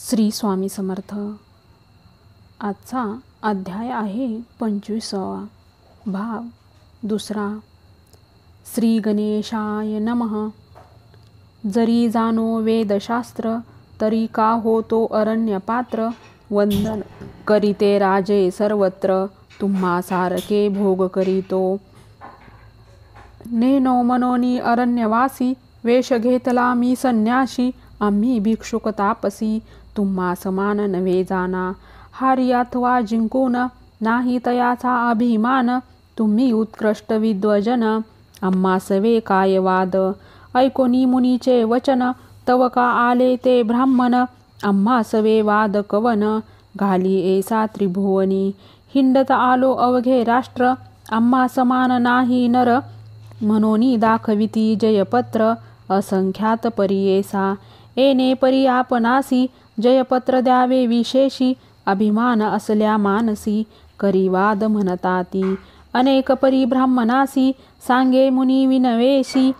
श्री स्वामी समर्थ. आजचा अध्याय आहे 25वा. भाग 2. श्री गणेशाय नमः. जरी जाणो वेदशास्त्र, तरी का होतो अरण्य पात्र. वंदन करीते राजे सर्वत्र, तुम्हा सारखे भोग करीतो. नेनो मनोनी अरण्यवासी, वेश घेतला मी संन्याशी. आम्ही भिक्षुक तापसी, तुम्हा समान नव्हे जाना. हारी अथवा जिंकून, नाही तयाचा अभिमान. तुम्ही उत्कृष्ट विद्वजन, आम्हा सवे काय वाद. ऐकोनी मुनीचे वचन, तव का आले ते ब्राह्मण. आम्हा सवे वाद कवन, घाली ऐसा त्रिभुवनी. हिंडत आलो अवघे राष्ट्र, आम्हा समान नाही नर. मनोनी दाखविती जयपत्र, असंख्यात परियेसा. येणे परी आपणासी, जयपत्र द्यावे विशेषी. अभिमान असल्या मानसी, करी वाद म्हणताती. अनेक परी ब्राह्मणासी, सांगे मुनी विनवेशी.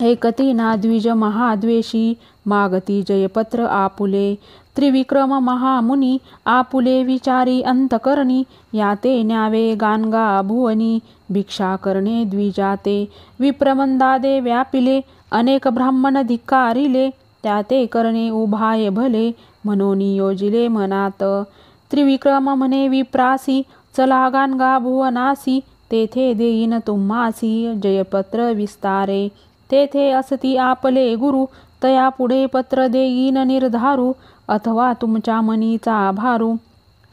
एकती ना द्विज महाद्वेषी, मागती जयपत्र आपुले. त्रिविक्रम महामुनी, आपुले विचारी अंतकरणी. याते न्यावे गानगा भुवनी, भिक्षा करणे द्विजाते. विप्रमंदादे व्यापिले, अनेक ब्राह्मण धिक्कारिले. त्याते करणे उभाय भले, मनोनी योजिले मनात. त्रिविक्रम म्हणे विप्रासी, चला गानगा भुवनासी. तेथे देईन तुम्हासी, जयपत्र विस्तारे. तेथे असती आपले गुरु, तया पुढे पत्र देईन निर्धारू. अथवा तुमच्या मनीचा भारू,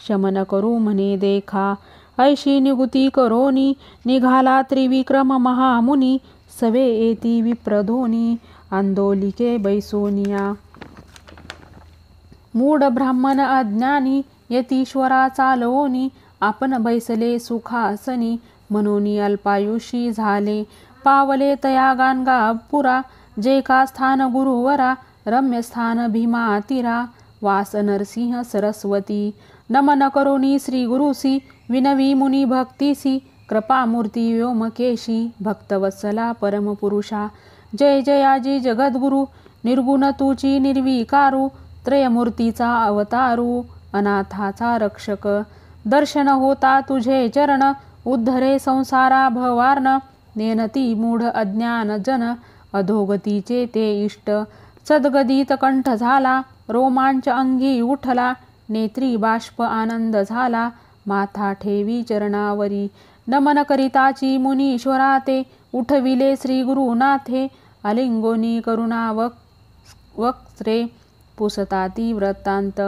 शमन करू म्हणे देखा. ऐशी निगुती करोनी, निघाला त्रिविक्रम महामुनी. सवे येती विप्रधोनी, आंदोलिके बैसोनिया. मूढ ब्राह्मण अज्ञानी, यतीश्वरा चालवोनी. आपण बैसले सुखासनी, मनोनी अल्पायुषी झाले. पावले तया गानगा पुरा, जे का स्थान गुरुवरा. रम्य स्थान भीमा तीरा, वास नरसिंह सरस्वती. नमन करोनी श्री गुरुसी, विनवी मुनी भक्तीसी. कृपामूर्ती व्योमकेशी, भक्तवत्सला परमपुरुषा. जय जयाजी जगद्गुरु, निर्गुण तुची निर्विकारू. त्रयमूर्तीचा अवतारू, अनाथाचा रक्षक. दर्शन होता तुझे चरण, उद्धरे संसारा भवार्न. नेनती मूढ अज्ञान जन, अधोगतीचे ते इष्ट. सद्गदित कंठ झाला, रोमांच अंगी उठला. नेत्री बाष्प आनंद झाला, माथा ठेवी चरणावरी. नमन करिताची मुनीश्वरा ते, उठविले श्री गुरुनाथे. अलिंगोनी करुणा वक्त्रे, पुसताती वृत्तांत.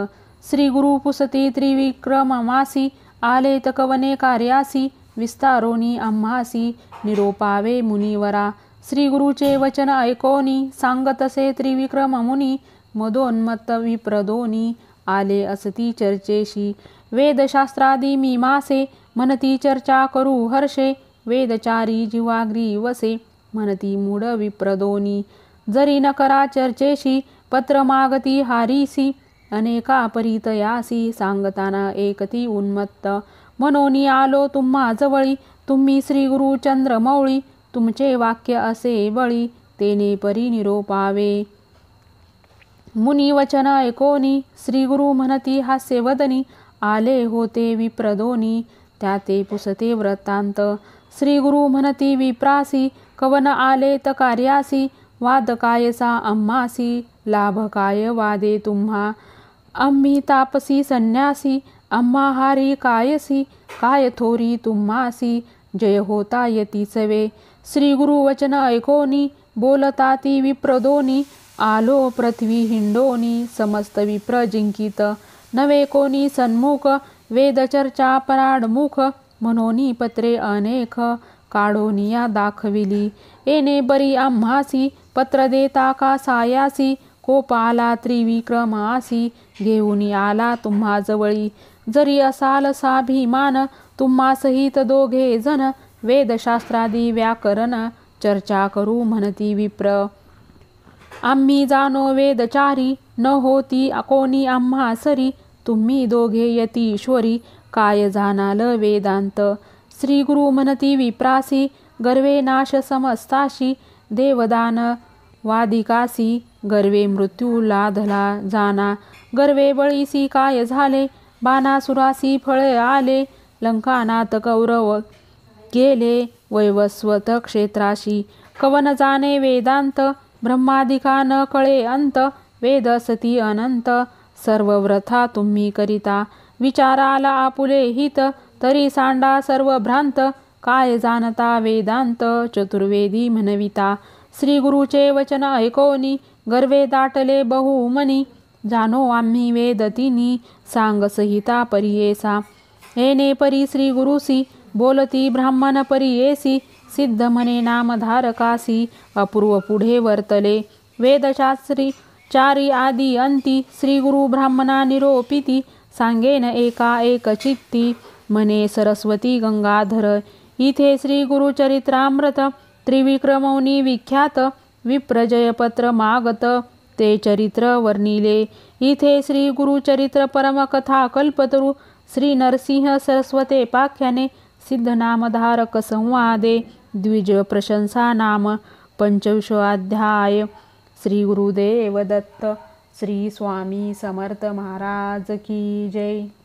श्री गुरु पुसती त्रिविक्रम मासी, आले तकवने कार्यासी. विस्तारोनी आम्हासी, निरोपावे मुनिवरा. श्री गुरुचे वचन ऐकोनी, सांगतसे त्रिविक्रम मुनी. मदोन्मत्त विप्रदोनी, आले असती चर्चेशी. वेदशास्त्रादी मीमासे, म्हणती चर्चा करू हर्षे. वेदचारी जिवाग्री वसे, म्हणती मूढ विप्रदोनी. जरी न करा चर्चेशी, पत्र मागती हारीसी. अनेका परितयासी, सांगताना एकती उन्मत्त. मनोनी आलो तुम्हा जवळी, तुम्ही श्री गुरु चंद्रमौळी. तुमचे वाक्य असे बळी, तेने परी निरोपावे. मुनी वचन ऐकोनी, श्री गुरु म्हणती हास्यवदनी. आले होते विप्रदोनी, त्याते पुसते वृत्तांत. श्री गुरु म्हणती विप्रासी, कवन आले त कार्यासी. वाद कायसा आम्हासी, लाभ काय वादे तुम्हा. आम्ही तापसी संन्यासी, आम्हा हारी कायसी. काय थोरी तुम्हासी, जय होता यती सवे. श्री गुरु वचन ऐकोनी, बोलताती विप्रदोनी. आलो पृथ्वी हिंडोनी, समस्त विप्र जिंकित. नवे कोणी सन्मुख, वेदचर्चा पराडमुख. मनोनी पत्रे अनेक, काढोनिया दाखविली. येणे बरी आम्हासी, पत्र देता का सायासी. कोप आला त्रिविक्रमासी, घेऊन आला तुम्हा जवळी. जरी असाल साभिमान, तुम्हा सहित दोघे जण. वेदशास्त्रादी व्याकरण, चर्चा करू म्हणती विप्र. आम्ही जाणो वेदचारी, न होती कोणी आम्हा सरी. तुम्ही दोघे यतीश्वरी, काय जाणाल वेदांत. श्री गुरु म्हणती विप्रासी, गर्वे नाश समस्ताशी. देवदान वादिकासी, गर्वे मृत्यू लाधला जाना, गर्वे बळीसी काय झाले, बाणासुरासी फळे आले, लंकानाथ कौरव गेले, वैवस्वत क्षेत्राशी कवन जाणे वेदांत, ब्रह्मादिका न कळे अंत, वेद सती अनंत, सर्व व्रथा तुम्ही करिता, विचाराला आपुले हित, तरी सांडा सर्व भ्रांत, काय जाणता वेदांत, चतुर्वेदी म्हणविता, श्री गुरुचे वचन ऐकोनी, गर्वे दाटले बहुमनी, जाणो आम्ही वेद तिनी, सांग सहिता परियेसा, येणे परी श्री गुरुसी, बोलती ब्राह्मण परियेसी, सिद्ध म्हणे नामधारकासी, अपूर्व पुढे वर्तले, वेदशास्त्री चारी आदी अंती, श्री गुरु ब्राह्मणा निरोपिती, सांगेन एका एक चित्ती, म्हणे सरस्वती गंगाधर, इथे श्री गुरुचरित्रामृत, त्रिविक्रमौनी विख्यात, विप्रजयपत्र मागत, ते चरित्र वर्णिले, इथे श्री गुरुचरित्र परमकथा कल्पतरू, श्री नरसिंह सरस्वते पाख्याने, सिद्धनामधारक संवादे, द्विज प्रशंसा नाम 25 अध्याय. श्री गुरुदेव दत्त. श्री स्वामी समर्थ महाराज की जय.